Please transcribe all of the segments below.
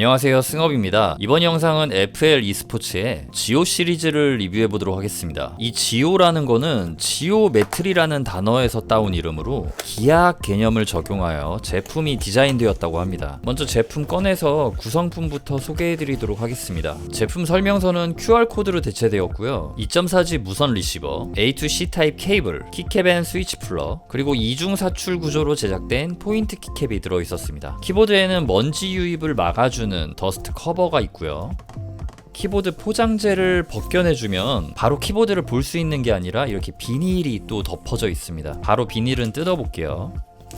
안녕하세요, 승업입니다. 이번 영상은 FL e스포츠의 지오 시리즈를 리뷰해보도록 하겠습니다. 이 지오라는 거는 지오메트리라는 단어에서 따온 이름으로 기하학 개념을 적용하여 제품이 디자인되었다고 합니다. 먼저 제품 꺼내서 구성품부터 소개해드리도록 하겠습니다. 제품 설명서는 QR코드로 대체되었고요. 2.4G 무선 리시버, A2C 타입 케이블, 키캡 앤 스위치 플러, 그리고 이중 사출 구조로 제작된 포인트 키캡이 들어있었습니다. 키보드에는 먼지 유입을 막아주는 더스트 커버가 있고요. 키보드 포장재를 벗겨내주면 바로 키보드를 볼 수 있는 게 아니라 이렇게 비닐이 또 덮어져 있습니다. 바로 비닐은 뜯어볼게요.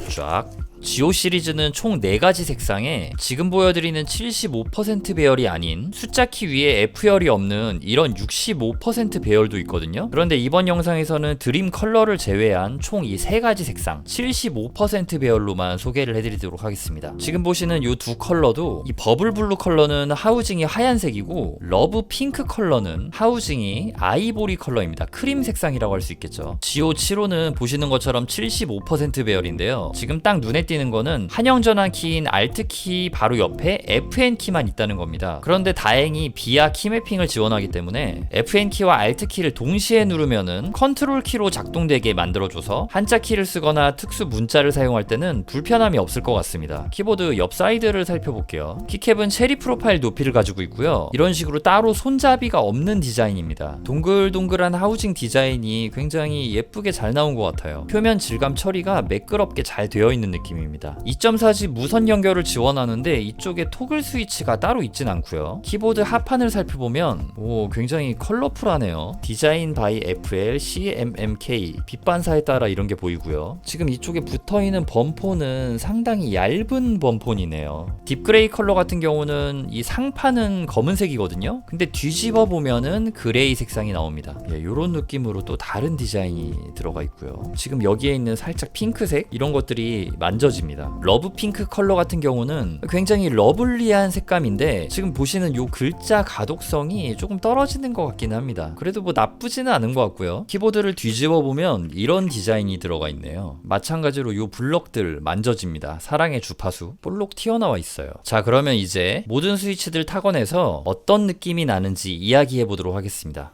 쫙. 지오 시리즈는 총 4가지 색상에 지금 보여드리는 75% 배열이 아닌 숫자 키 위에 F열이 없는 이런 65% 배열도 있거든요. 그런데 이번 영상에서는 드림 컬러를 제외한 총 이 3가지 색상 75% 배열로만 소개를 해드리도록 하겠습니다. 지금 보시는 이 두 컬러도 이 버블 블루 컬러는 하우징이 하얀색이고 러브 핑크 컬러는 하우징이 아이보리 컬러입니다. 크림 색상이라고 할 수 있겠죠. 지오 7호는 보시는 것처럼 75% 배열인데요. 지금 딱 눈에 띄는 거는 한영 전환 키인 Alt 키 바로 옆에 FN 키만 있다는 겁니다. 그런데 다행히 비아 키 매핑을 지원하기 때문에 FN 키와 Alt 키를 동시에 누르면은 컨트롤 키로 작동되게 만들어줘서 한자 키를 쓰거나 특수 문자를 사용할 때는 불편함이 없을 것 같습니다. 키보드 옆 사이드를 살펴볼게요. 키캡은 체리 프로파일 높이를 가지고 있고요. 이런 식으로 따로 손잡이가 없는 디자인입니다. 동글동글한 하우징 디자인이 굉장히 예쁘게 잘 나온 것 같아요. 표면 질감 처리가 매끄럽게 잘 되어 있는 느낌입니다. 2.4G 무선 연결을 지원하는데 이쪽에 토글 스위치가 따로 있진 않고요. 키보드 하판을 살펴보면 굉장히 컬러풀하네요. 디자인 바이 FL CMMK 빛 반사에 따라 이런 게 보이고요. 지금 이쪽에 붙어있는 범폰은 상당히 얇은 범폰이네요. 딥그레이 컬러 같은 경우는 이 상판은 검은색이거든요. 근데 뒤집어 보면은 그레이 색상이 나옵니다. 이런 느낌으로 또 다른 디자인이 들어가 있고요. 지금 여기에 있는 살짝 핑크색 이런 것들이 만져집니다. 러브 핑크 컬러 같은 경우는 굉장히 러블리한 색감인데 지금 보시는 요 글자 가독성이 조금 떨어지는 것 같긴 합니다. 그래도 뭐 나쁘지는 않은 것 같고요. 키보드를 뒤집어 보면 이런 디자인이 들어가 있네요. 마찬가지로 요 블럭들 만져집니다. 사랑의 주파수 볼록 튀어나와 있어요. 자, 그러면 이제 모든 스위치들 타건해서 어떤 느낌이 나는지 이야기해 보도록 하겠습니다.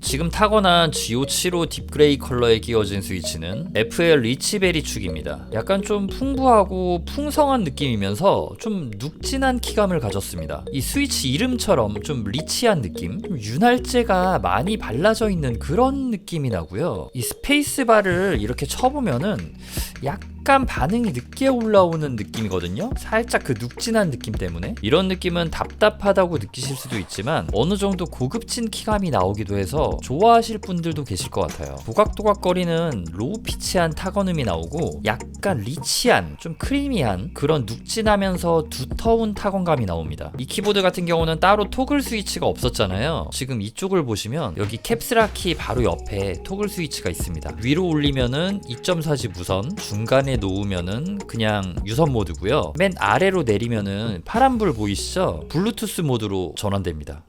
지금 타건한 G575 딥그레이 컬러에 끼워진 스위치는 FL 리치베리 축입니다. 약간 좀 풍부하고 풍성한 느낌이면서 좀 눅진한 키감을 가졌습니다. 이 스위치 이름처럼 좀 리치한 느낌? 좀 윤활제가 많이 발라져 있는 그런 느낌이 나고요. 이 스페이스바를 이렇게 쳐보면은 약간 반응이 늦게 올라오는 느낌이거든요. 살짝 그 눅진한 느낌 때문에 이런 느낌은 답답하다고 느끼실 수도 있지만 어느 정도 고급진 키감이 나오기도 해서 좋아하실 분들도 계실 것 같아요. 도각도각거리는 로우 피치한 타건음이 나오고 약간 리치한 좀 크리미한 그런 눅진하면서 두터운 타건감이 나옵니다. 이 키보드 같은 경우는 따로 토글 스위치가 없었잖아요. 지금 이쪽을 보시면 여기 캡스락 키 바로 옆에 토글 스위치가 있습니다. 위로 올리면은 2.4G 무선, 중간에 놓으면은 그냥 유선 모드고요. 맨 아래로 내리면은 파란불 보이시죠? 블루투스 모드로 전환됩니다.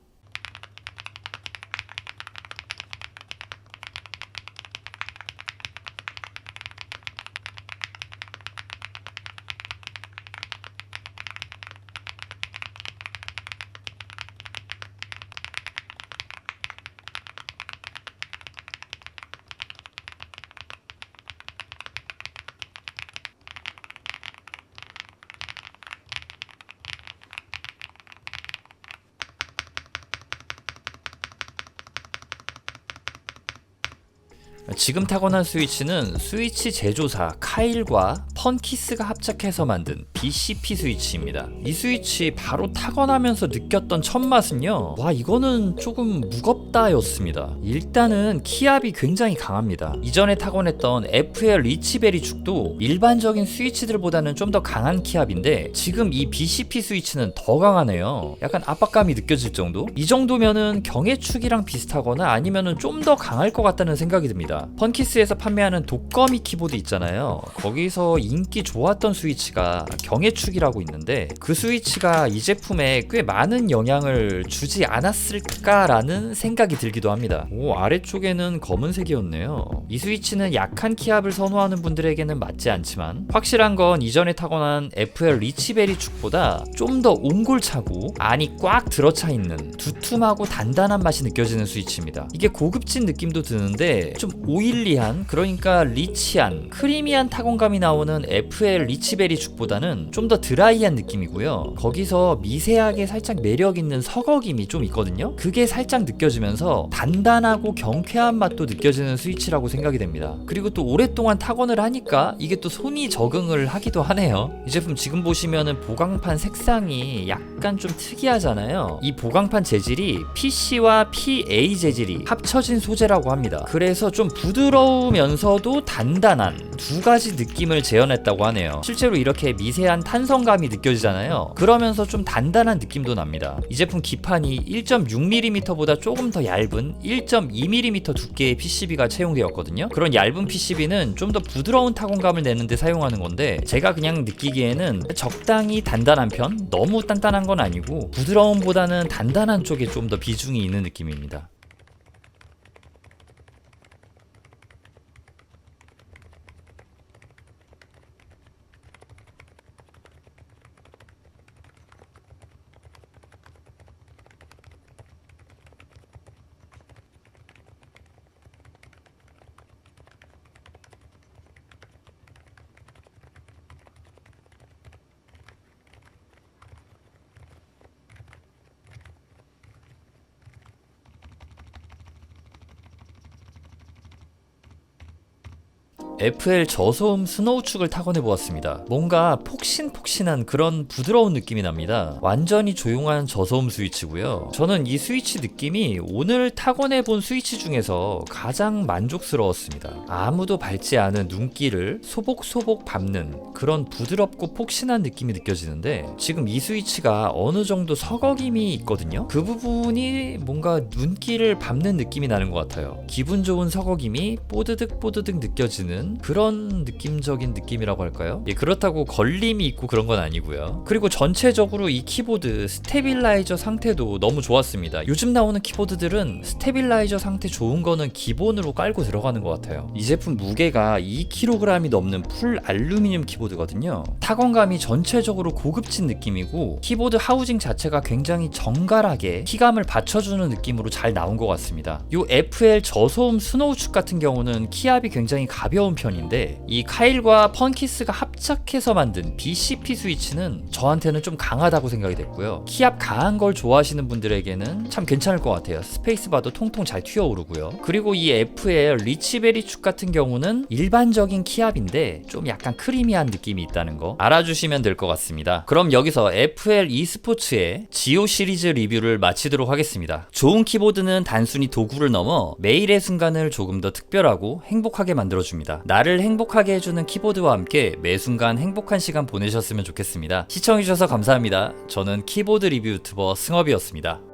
지금 타건한 스위치는 스위치 제조사 카일과 펀키스가 합작해서 만든 BCP 스위치입니다. 이 스위치 바로 타건하면서 느꼈던 첫 맛은요, 와 이거는 조금 무겁다 였습니다. 일단은 키압이 굉장히 강합니다. 이전에 타건했던 FL 리치베리 축도 일반적인 스위치들보다는 좀 더 강한 키압인데 지금 이 BCP 스위치는 더 강하네요. 약간 압박감이 느껴질 정도? 이 정도면은 경해축이랑 비슷하거나 아니면은 좀 더 강할 것 같다는 생각이 듭니다. 펀키스에서 판매하는 독거미 키보드 있잖아요. 거기서 인기 좋았던 스위치가 경해축이라고 있는데 그 스위치가 이 제품에 꽤 많은 영향을 주지 않았을까라는 생각이 들기도 합니다. 오, 아래쪽에는 검은색이었네요. 이 스위치는 약한 키압을 선호하는 분들에게는 맞지 않지만 확실한 건 이전에 타건한 FL 리치베리 축보다 좀 더 옹골차고 안이 꽉 들어차 있는 두툼하고 단단한 맛이 느껴지는 스위치입니다. 이게 고급진 느낌도 드는데 좀 오일리한, 그러니까 리치한, 크리미한 타건감이 나오는 FL 리치베리 축보다는 좀 더 드라이한 느낌이고요. 거기서 미세하게 살짝 매력있는 서걱임이 좀 있거든요. 그게 살짝 느껴지면서 단단하고 경쾌한 맛도 느껴지는 스위치라고 생각이 됩니다. 그리고 또 오랫동안 타건을 하니까 이게 또 손이 적응을 하기도 하네요. 이 제품 지금 보시면은 보강판 색상이 약간 좀 특이하잖아요. 이 보강판 재질이 PC와 PA 재질이 합쳐진 소재라고 합니다. 그래서 좀 부드러우면서도 단단한 두 가지 느낌을 재현했다고 하네요. 실제로 이렇게 미세한 탄성감이 느껴지잖아요. 그러면서 좀 단단한 느낌도 납니다. 이 제품 기판이 1.6mm보다 조금 더 얇은 1.2mm 두께의 PCB가 채용되었거든요. 그런 얇은 PCB는 좀 더 부드러운 타건감을 내는데 사용하는 건데 제가 그냥 느끼기에는 적당히 단단한 편? 너무 단단한 건 아니고 부드러움보다는 단단한 쪽에 좀 더 비중이 있는 느낌입니다. FL 저소음 스노우축을 타건해 보았습니다. 뭔가 폭신폭신한 그런 부드러운 느낌이 납니다. 완전히 조용한 저소음 스위치고요. 저는 이 스위치 느낌이 오늘 타건해 본 스위치 중에서 가장 만족스러웠습니다. 아무도 밟지 않은 눈길을 소복소복 밟는 그런 부드럽고 폭신한 느낌이 느껴지는데 지금 이 스위치가 어느 정도 서걱임이 있거든요. 그 부분이 뭔가 눈길을 밟는 느낌이 나는 것 같아요. 기분 좋은 서걱임이 뽀드득 뽀드득 느껴지는 그런 느낌적인 느낌이라고 할까요? 예, 그렇다고 걸림이 있고 그런 건 아니고요. 그리고 전체적으로 이 키보드 스테빌라이저 상태도 너무 좋았습니다. 요즘 나오는 키보드들은 스테빌라이저 상태 좋은 거는 기본으로 깔고 들어가는 것 같아요. 이 제품 무게가 2kg이 넘는 풀 알루미늄 키보드거든요. 타건감이 전체적으로 고급진 느낌이고 키보드 하우징 자체가 굉장히 정갈하게 키감을 받쳐주는 느낌으로 잘 나온 것 같습니다. 이 FL 저소음 스노우축 같은 경우는 키압이 굉장히 가벼운 편인데 이 카일과 펀키스가 합작해서 만든 BCP 스위치는 저한테는 좀 강하다고 생각이 됐고요. 키압 강한 걸 좋아하시는 분들에게는 참 괜찮을 것 같아요. 스페이스바도 통통 잘 튀어오르고요. 그리고 이 FL 리치베리 축 같은 경우는 일반적인 키압인데 좀 약간 크리미한 느낌이 있다는 거 알아주시면 될 것 같습니다. 그럼 여기서 FL e스포츠의 지오 시리즈 리뷰를 마치도록 하겠습니다. 좋은 키보드는 단순히 도구를 넘어 매일의 순간을 조금 더 특별하고 행복하게 만들어줍니다. 나를 행복하게 해주는 키보드와 함께 매 순간 행복한 시간 보내셨으면 좋겠습니다. 시청해주셔서 감사합니다. 저는 키보드 리뷰 유튜버 승업이었습니다.